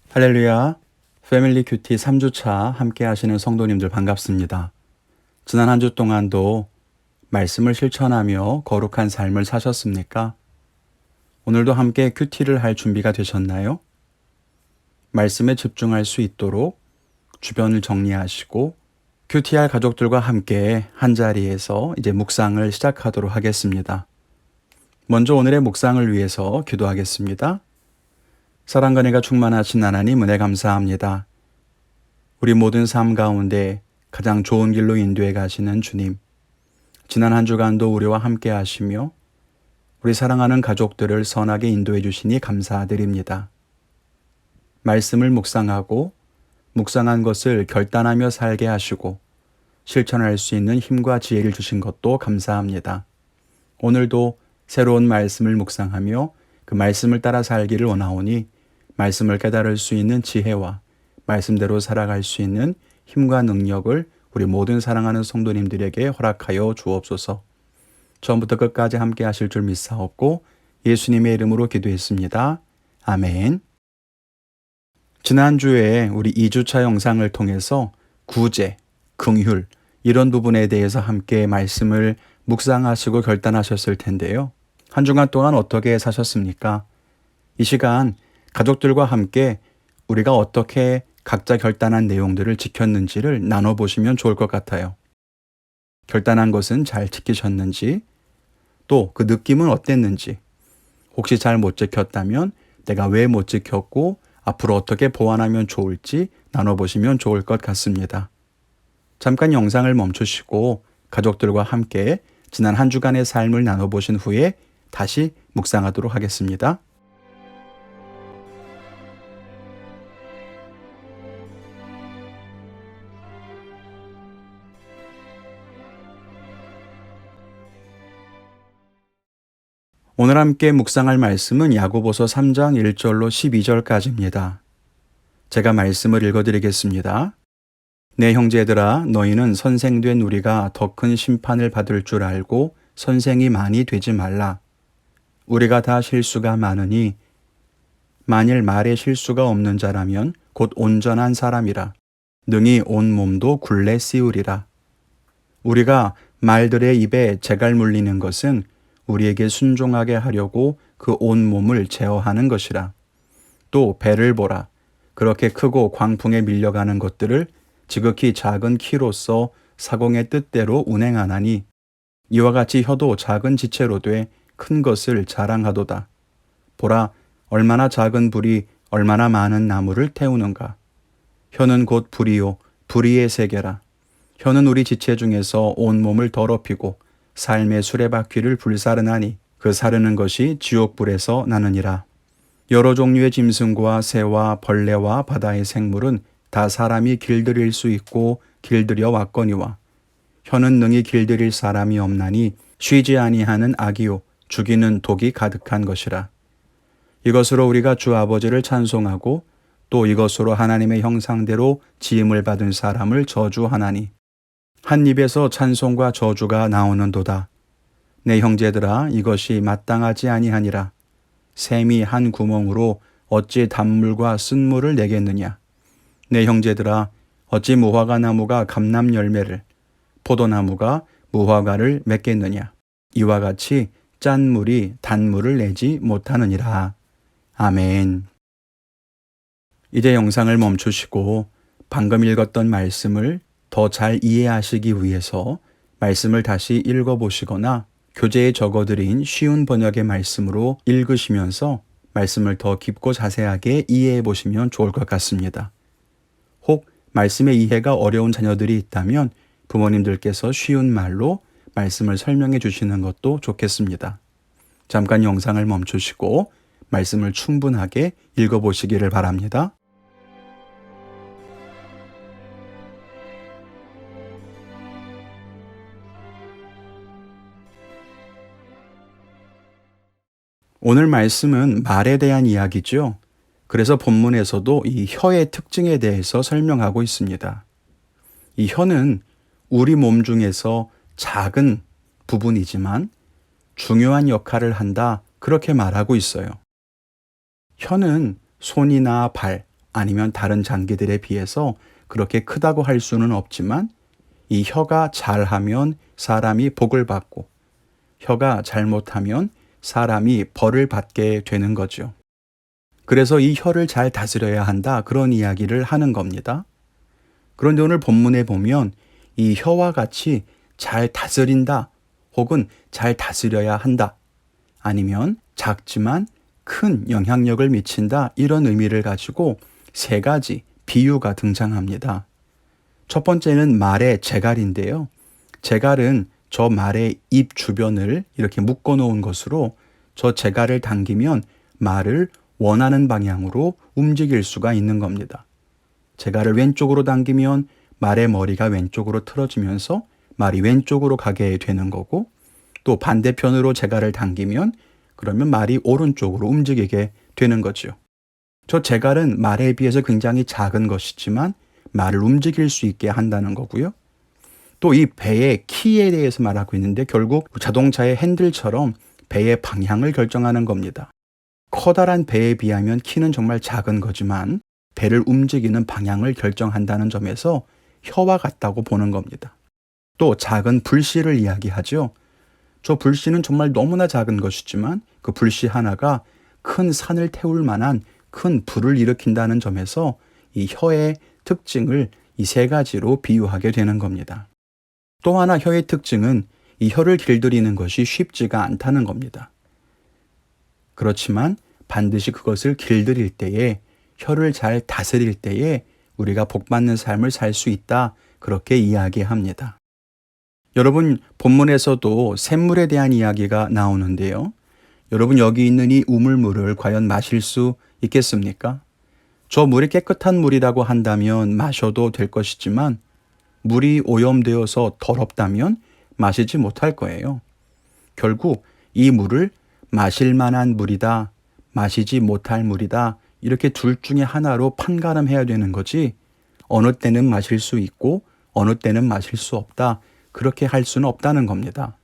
할렐루야, 패밀리 큐티 3주차 함께 하시는 성도님들 반갑습니다. 지난 한 주 동안도 말씀을 실천하며 거룩한 삶을 사셨습니까? 오늘도 함께 큐티를 할 준비가 되셨나요? 말씀에 집중할 수 있도록 주변을 정리하시고 큐티할 가족들과 함께 한자리에서 이제 묵상을 시작하도록 하겠습니다. 먼저 오늘의 묵상을 위해서 기도하겠습니다. 사랑과 은혜가 충만하신 하나님, 은혜 감사합니다. 우리 모든 삶 가운데 가장 좋은 길로 인도해 가시는 주님, 지난 한 주간도 우리와 함께 하시며 우리 사랑하는 가족들을 선하게 인도해 주시니 감사드립니다. 말씀을 묵상하고 묵상한 것을 결단하며 살게 하시고 실천할 수 있는 힘과 지혜를 주신 것도 감사합니다. 오늘도 새로운 말씀을 묵상하며 그 말씀을 따라 살기를 원하오니 말씀을 깨달을 수 있는 지혜와 말씀대로 살아갈 수 있는 힘과 능력을 우리 모든 사랑하는 성도님들에게 허락하여 주옵소서. 처음부터 끝까지 함께 하실 줄 믿사옵고 예수님의 이름으로 기도했습니다. 아멘. 지난주에 우리 2주차 영상을 통해서 구제, 긍휼 이런 부분에 대해서 함께 말씀을 묵상하시고 결단하셨을 텐데요. 한 주간 동안 어떻게 사셨습니까? 이 시간 가족들과 함께 우리가 어떻게 각자 결단한 내용들을 지켰는지를 나눠보시면 좋을 것 같아요. 결단한 것은 잘 지키셨는지, 또 그 느낌은 어땠는지, 혹시 잘 못 지켰다면 내가 왜 못 지켰고 앞으로 어떻게 보완하면 좋을지 나눠보시면 좋을 것 같습니다. 잠깐 영상을 멈추시고 가족들과 함께 지난 한 주간의 삶을 나눠보신 후에 다시 묵상하도록 하겠습니다. 오늘 함께 묵상할 말씀은 야고보서 3장 1절로 12절까지입니다. 제가 말씀을 읽어드리겠습니다. 내 형제들아, 너희는 선생된 우리가 더 큰 심판을 받을 줄 알고 선생이 많이 되지 말라. 우리가 다 실수가 많으니 만일 말에 실수가 없는 자라면 곧 온전한 사람이라. 능히 온 몸도 굴레 씌우리라. 우리가 말들의 입에 재갈 물리는 것은 우리에게 순종하게 하려고 그 온 몸을 제어하는 것이라. 또 배를 보라. 그렇게 크고 광풍에 밀려가는 것들을 지극히 작은 키로서 사공의 뜻대로 운행하나니 이와 같이 혀도 작은 지체로 돼 큰 것을 자랑하도다. 보라, 얼마나 작은 불이 얼마나 많은 나무를 태우는가. 혀는 곧 불이요 불의의 세계라. 혀는 우리 지체 중에서 온 몸을 더럽히고 삶의 수레바퀴를 불사르나니 그 사르는 것이 지옥불에서 나느니라. 여러 종류의 짐승과 새와 벌레와 바다의 생물은 다 사람이 길들일 수 있고 길들여 왔거니와 혀는 능히 길들일 사람이 없나니 쉬지 아니하는 악이요 죽이는 독이 가득한 것이라. 이것으로 우리가 주 아버지를 찬송하고 또 이것으로 하나님의 형상대로 지음을 받은 사람을 저주하나니 한 입에서 찬송과 저주가 나오는도다. 내 형제들아, 이것이 마땅하지 아니하니라. 샘이 한 구멍으로 어찌 단물과 쓴물을 내겠느냐. 내 형제들아, 어찌 무화과 나무가 감람 열매를, 포도나무가 무화과를 맺겠느냐. 이와 같이 짠 물이 단물을 내지 못하느니라. 아멘. 이제 영상을 멈추시고 방금 읽었던 말씀을 더 잘 이해하시기 위해서 말씀을 다시 읽어보시거나 교재에 적어드린 쉬운 번역의 말씀으로 읽으시면서 말씀을 더 깊고 자세하게 이해해 보시면 좋을 것 같습니다. 혹 말씀의 이해가 어려운 자녀들이 있다면 부모님들께서 쉬운 말로 말씀을 설명해 주시는 것도 좋겠습니다. 잠깐 영상을 멈추시고 말씀을 충분하게 읽어보시기를 바랍니다. 오늘 말씀은 말에 대한 이야기죠. 그래서 본문에서도 이 혀의 특징에 대해서 설명하고 있습니다. 이 혀는 우리 몸 중에서 작은 부분이지만 중요한 역할을 한다. 그렇게 말하고 있어요. 혀는 손이나 발 아니면 다른 장기들에 비해서 그렇게 크다고 할 수는 없지만 이 혀가 잘하면 사람이 복을 받고 혀가 잘못하면 사람이 벌을 받게 되는 거죠. 그래서 이 혀를 잘 다스려야 한다. 그런 이야기를 하는 겁니다. 그런데 오늘 본문에 보면 이 혀와 같이 잘 다스린다 혹은 잘 다스려야 한다 아니면 작지만 큰 영향력을 미친다 이런 의미를 가지고 세 가지 비유가 등장합니다. 첫 번째는 말의 재갈인데요. 재갈은 저 말의 입 주변을 이렇게 묶어 놓은 것으로 저 재갈을 당기면 말을 원하는 방향으로 움직일 수가 있는 겁니다. 재갈을 왼쪽으로 당기면 말의 머리가 왼쪽으로 틀어지면서 말이 왼쪽으로 가게 되는 거고 또 반대편으로 재갈을 당기면 그러면 말이 오른쪽으로 움직이게 되는 거죠. 저 재갈은 말에 비해서 굉장히 작은 것이지만 말을 움직일 수 있게 한다는 거고요. 또 이 배의 키에 대해서 말하고 있는데 결국 자동차의 핸들처럼 배의 방향을 결정하는 겁니다. 커다란 배에 비하면 키는 정말 작은 거지만 배를 움직이는 방향을 결정한다는 점에서 혀와 같다고 보는 겁니다. 또 작은 불씨를 이야기하죠. 저 불씨는 정말 너무나 작은 것이지만 그 불씨 하나가 큰 산을 태울 만한 큰 불을 일으킨다는 점에서 이 혀의 특징을 이 세 가지로 비유하게 되는 겁니다. 또 하나 혀의 특징은 이 혀를 길들이는 것이 쉽지가 않다는 겁니다. 그렇지만 반드시 그것을 길들일 때에 혀를 잘 다스릴 때에 우리가 복받는 삶을 살 수 있다. 그렇게 이야기합니다. 여러분 본문에서도 샘물에 대한 이야기가 나오는데요. 여러분 여기 있는 이 우물물을 과연 마실 수 있겠습니까? 저 물이 깨끗한 물이라고 한다면 마셔도 될 것이지만 물이 오염되어서 더럽다면 마시지 못할 거예요. 결국 이 물을 마실 만한 물이다, 마시지 못할 물이다 이렇게 둘 중에 하나로 판가름해야 되는 거지 어느 때는 마실 수 있고 어느 때는 마실 수 없다 그렇게 할 수는 없다는 겁니다.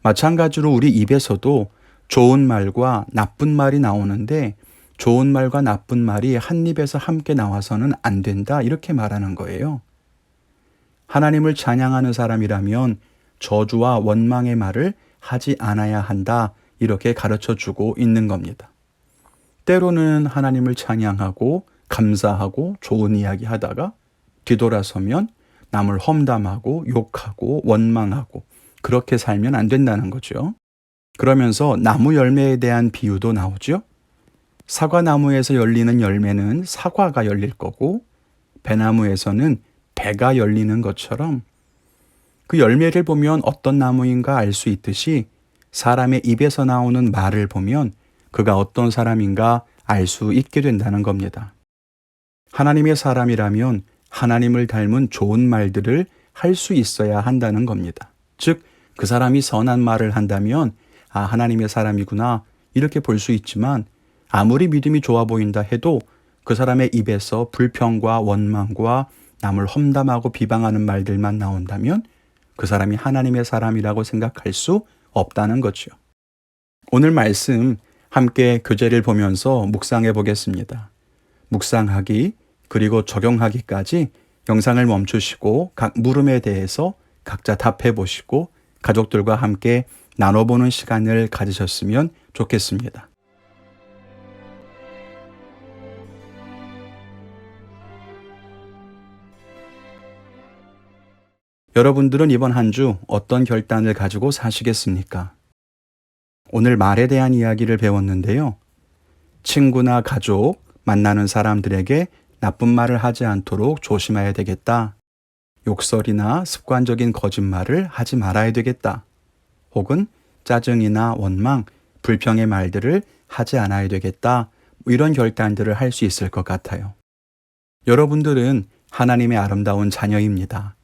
마찬가지로 우리 입에서도 좋은 말과 나쁜 말이 나오는데 좋은 말과 나쁜 말이 한 입에서 함께 나와서는 안 된다 이렇게 말하는 거예요. 하나님을 찬양하는 사람이라면 저주와 원망의 말을 하지 않아야 한다 이렇게 가르쳐 주고 있는 겁니다. 때로는 하나님을 찬양하고 감사하고 좋은 이야기 하다가 뒤돌아서면 남을 험담하고 욕하고 원망하고 그렇게 살면 안 된다는 거죠. 그러면서 나무 열매에 대한 비유도 나오죠. 사과나무에서 열리는 열매는 사과가 열릴 거고 배나무에서는 배가 열리는 것처럼 그 열매를 보면 어떤 나무인가 알 수 있듯이 사람의 입에서 나오는 말을 보면 그가 어떤 사람인가 알 수 있게 된다는 겁니다. 하나님의 사람이라면 하나님을 닮은 좋은 말들을 할 수 있어야 한다는 겁니다. 즉, 그 사람이 선한 말을 한다면 하나님의 사람이구나 이렇게 볼 수 있지만 아무리 믿음이 좋아 보인다 해도 그 사람의 입에서 불평과 원망과 남을 험담하고 비방하는 말들만 나온다면 그 사람이 하나님의 사람이라고 생각할 수 없다는 거죠. 오늘 말씀 함께 교재를 보면서 묵상해 보겠습니다. 묵상하기 그리고 적용하기까지 영상을 멈추시고 각 물음에 대해서 각자 답해 보시고 가족들과 함께 나눠보는 시간을 가지셨으면 좋겠습니다. 여러분들은 이번 한 주 어떤 결단을 가지고 사시겠습니까? 오늘 말에 대한 이야기를 배웠는데요. 친구나 가족, 만나는 사람들에게 나쁜 말을 하지 않도록 조심해야 되겠다. 욕설이나 습관적인 거짓말을 하지 말아야 되겠다. 혹은 짜증이나 원망, 불평의 말들을 하지 않아야 되겠다. 이런 결단들을 할 수 있을 것 같아요. 여러분들은 하나님의 아름다운 자녀입니다.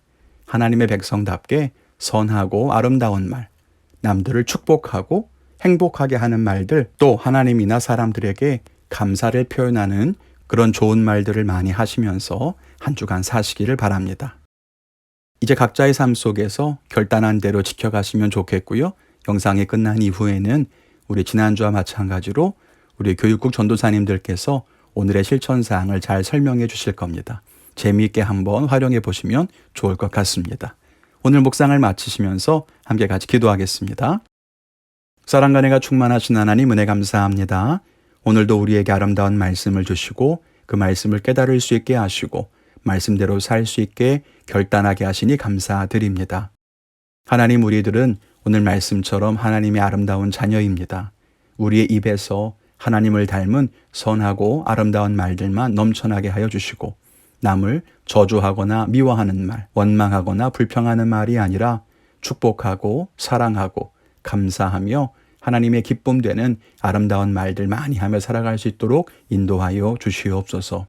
하나님의 백성답게 선하고 아름다운 말, 남들을 축복하고 행복하게 하는 말들, 또 하나님이나 사람들에게 감사를 표현하는 그런 좋은 말들을 많이 하시면서 한 주간 사시기를 바랍니다. 이제 각자의 삶 속에서 결단한 대로 지켜가시면 좋겠고요. 영상이 끝난 이후에는 우리 지난주와 마찬가지로 우리 교육국 전도사님들께서 오늘의 실천사항을 잘 설명해 주실 겁니다. 재미있게 한번 활용해 보시면 좋을 것 같습니다. 오늘 묵상을 마치시면서 함께 같이 기도하겠습니다. 사랑과 은혜가 충만하신 하나님 은혜 감사합니다. 오늘도 우리에게 아름다운 말씀을 주시고 그 말씀을 깨달을 수 있게 하시고 말씀대로 살 수 있게 결단하게 하시니 감사드립니다. 하나님, 우리들은 오늘 말씀처럼 하나님의 아름다운 자녀입니다. 우리의 입에서 하나님을 닮은 선하고 아름다운 말들만 넘쳐나게 하여 주시고 남을 저주하거나 미워하는 말, 원망하거나 불평하는 말이 아니라 축복하고 사랑하고 감사하며 하나님의 기쁨 되는 아름다운 말들 많이 하며 살아갈 수 있도록 인도하여 주시옵소서.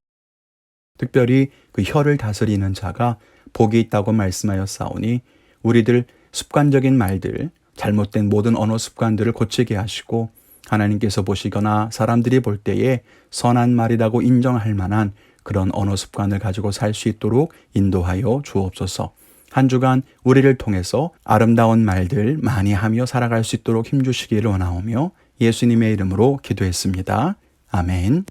특별히 그 혀를 다스리는 자가 복이 있다고 말씀하였사오니 우리들 습관적인 말들, 잘못된 모든 언어 습관들을 고치게 하시고 하나님께서 보시거나 사람들이 볼 때에 선한 말이라고 인정할 만한 그런 언어 습관을 가지고 살 수 있도록 인도하여 주옵소서. 한 주간 우리를 통해서 아름다운 말들 많이 하며 살아갈 수 있도록 힘주시기를 원하오며 예수님의 이름으로 기도했습니다. 아멘.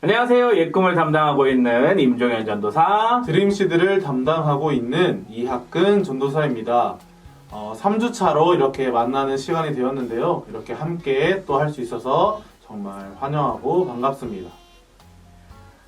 안녕하세요. 옛꿈을 담당하고 있는 임종현 전도사, 드림시드를 담당하고 있는 이학근 전도사입니다. 3주차로 이렇게 만나는 시간이 되었는데요. 이렇게 함께 또 할 수 있어서 정말 환영하고 반갑습니다.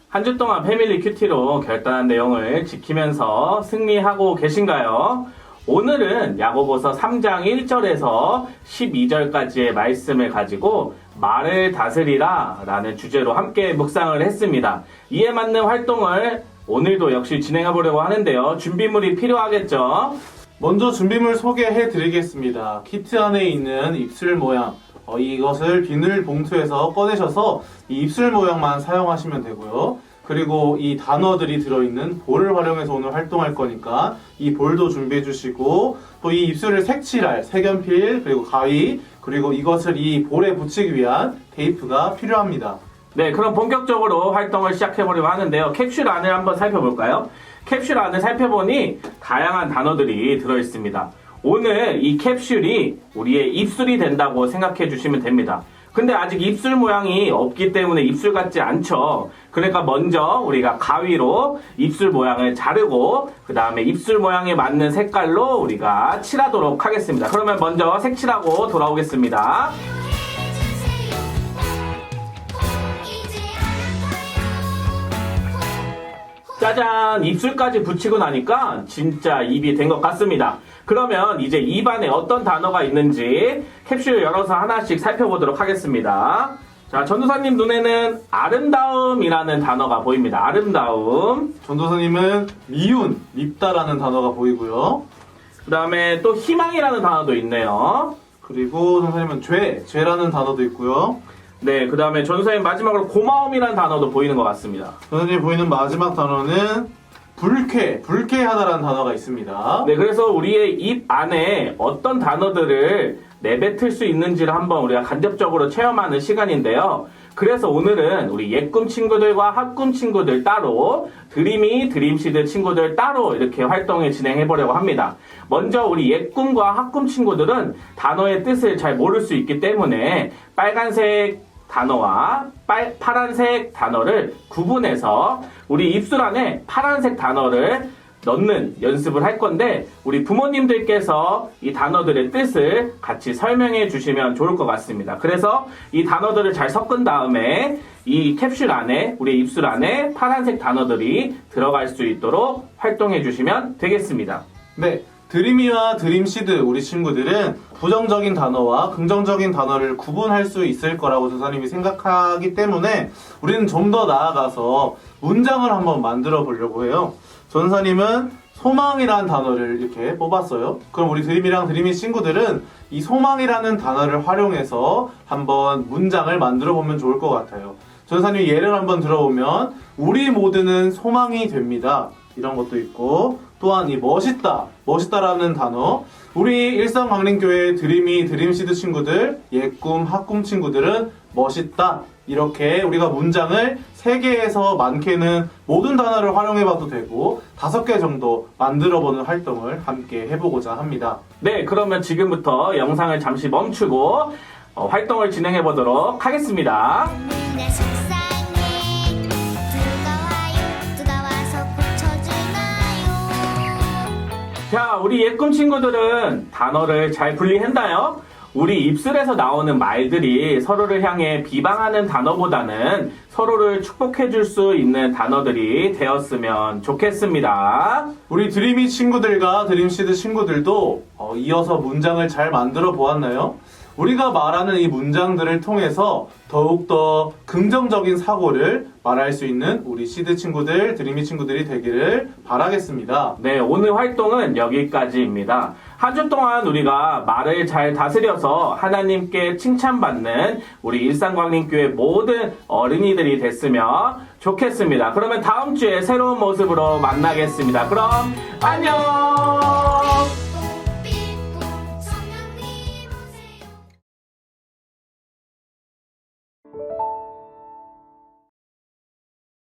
한 주 동안 패밀리 큐티로 결단한 내용을 지키면서 승리하고 계신가요? 오늘은 야고보서 3장 1절에서 12절까지의 말씀을 가지고 말을 다스리라 라는 주제로 함께 묵상을 했습니다. 이에 맞는 활동을 오늘도 역시 진행해 보려고 하는데요. 준비물이 필요하겠죠? 먼저 준비물 소개해 드리겠습니다. 키트 안에 있는 입술 모양, 이것을 비닐 봉투에서 꺼내셔서 이 입술 모양만 사용하시면 되고요. 그리고 이 단어들이 들어있는 볼을 활용해서 오늘 활동할 거니까 이 볼도 준비해 주시고 또 이 입술을 색칠할 색연필 그리고 가위 그리고 이것을 이 볼에 붙이기 위한 테이프가 필요합니다. 네, 그럼 본격적으로 활동을 시작해보려고 하는데요. 캡슐 안을 한번 살펴볼까요? 캡슐 안을 살펴보니 다양한 단어들이 들어있습니다. 오늘 이 캡슐이 우리의 입술이 된다고 생각해 주시면 됩니다. 근데 아직 입술 모양이 없기 때문에 입술 같지 않죠. 그러니까 먼저 우리가 가위로 입술 모양을 자르고 그 다음에 입술 모양에 맞는 색깔로 우리가 칠하도록 하겠습니다. 그러면 먼저 색칠하고 돌아오겠습니다. 짜잔! 입술까지 붙이고 나니까 진짜 입이 된 것 같습니다. 그러면 이제 입안에 어떤 단어가 있는지 캡슐 열어서 하나씩 살펴보도록 하겠습니다. 자, 전도사님 눈에는 아름다움이라는 단어가 보입니다. 아름다움. 전도사님은 미운, 밉다라는 단어가 보이고요. 그 다음에 또 희망이라는 단어도 있네요. 그리고 전도사님은 죄라는 단어도 있고요. 네, 그 다음에 전도사님 마지막으로 고마움이라는 단어도 보이는 것 같습니다. 전도사님이 보이는 마지막 단어는 불쾌하다라는 단어가 있습니다. 네, 그래서 우리의 입 안에 어떤 단어들을 내뱉을 수 있는지를 한번 우리가 간접적으로 체험하는 시간인데요. 그래서 오늘은 우리 옛꿈 친구들과 학꿈 친구들 따로, 드림시드 친구들 따로 이렇게 활동을 진행해 보려고 합니다. 먼저 우리 옛꿈과 학꿈 친구들은 단어의 뜻을 잘 모를 수 있기 때문에 빨간색 단어와 파란색 단어를 구분해서 우리 입술 안에 파란색 단어를 넣는 연습을 할 건데 우리 부모님들께서 이 단어들의 뜻을 같이 설명해 주시면 좋을 것 같습니다. 그래서 이 단어들을 잘 섞은 다음에 이 캡슐 안에 우리 입술 안에 파란색 단어들이 들어갈 수 있도록 활동해 주시면 되겠습니다. 네, 드림이와 드림시드 우리 친구들은 부정적인 단어와 긍정적인 단어를 구분할 수 있을 거라고 전사님이 생각하기 때문에 우리는 좀 더 나아가서 문장을 한번 만들어 보려고 해요. 전사님은 소망이라는 단어를 이렇게 뽑았어요. 그럼 우리 드림이랑 드림이 친구들은 이 소망이라는 단어를 활용해서 한번 문장을 만들어 보면 좋을 것 같아요. 전사님 예를 한번 들어보면 우리 모두는 소망이 됩니다. 이런 것도 있고 또한 이 멋있다라는 단어 우리 일성강림교회 드림이 드림시드 친구들 옛꿈 학꿈 친구들은 멋있다 이렇게 우리가 문장을 3개에서 많게는 모든 단어를 활용해봐도 되고 5개 정도 만들어보는 활동을 함께 해보고자 합니다. 네, 그러면 지금부터 영상을 잠시 멈추고 활동을 진행해 보도록 하겠습니다. 내 속상해 누가 와서 고쳐주나요. 자, 우리 예꿈 친구들은 단어를 잘 분리했나요? 우리 입술에서 나오는 말들이 서로를 향해 비방하는 단어보다는 서로를 축복해 줄 수 있는 단어들이 되었으면 좋겠습니다. 우리 드림이 친구들과 드림시드 친구들도 이어서 문장을 잘 만들어 보았나요? 우리가 말하는 이 문장들을 통해서 더욱더 긍정적인 사고를 말할 수 있는 우리 시드 친구들, 드림이 친구들이 되기를 바라겠습니다. 네, 오늘 활동은 여기까지입니다. 한 주 동안 우리가 말을 잘 다스려서 하나님께 칭찬받는 우리 일산광림교회 모든 어린이들이 됐으면 좋겠습니다. 그러면 다음 주에 새로운 모습으로 만나겠습니다. 그럼 안녕!